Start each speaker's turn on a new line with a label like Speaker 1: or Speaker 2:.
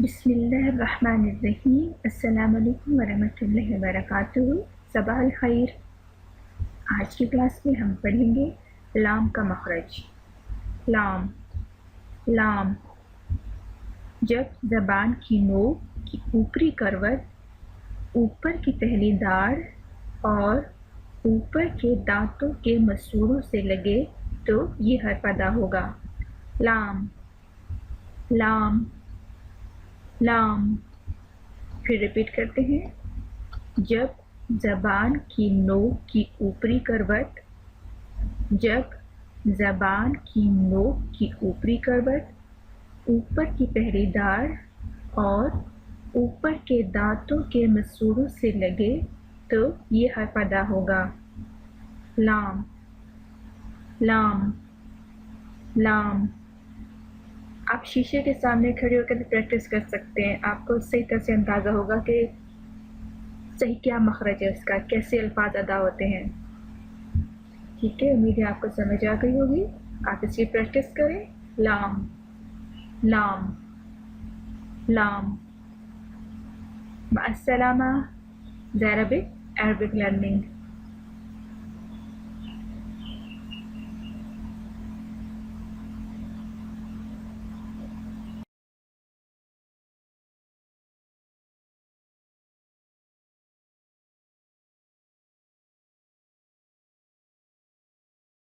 Speaker 1: बिस्मिल्लाहिर्रहमानिर्रहीम। अस्सलाम वालेकुम वरहमतुल्लाहि वबरकातुहू। सबह अल खैर। आज की क्लास में हम पढ़ेंगे लाम का मखरज। लाम लाम जब ज़बान की नोक की ऊपरी करवट ऊपर की पहली दाढ़ और ऊपर के दांतों के मसूड़ों से लगे तो ये हर्फ अदा होगा। लाम लाम लाम। फिर रिपीट करते हैं। जब ज़बान की नोक की ऊपरी करवट जब ज़बान की नोक की ऊपरी करवट ऊपर की पहली दाढ़ और ऊपर के दांतों के मसूड़ों से लगे तो ये हर्फ अदा होगा। लाम लाम लाम। आप शीशे के सामने खड़े होकर प्रैक्टिस कर सकते हैं। आपको सही तरह से अंदाज़ा होगा कि सही क्या मखरज है उसका, कैसे अल्फाज अदा होते हैं। ठीक है, उम्मीद है आपको समझ आ गई होगी। आप इसकी प्रैक्टिस करें। लाम लाम लाम। मअस्सलामा। ज़ारबिक अरबिक लर्निंग।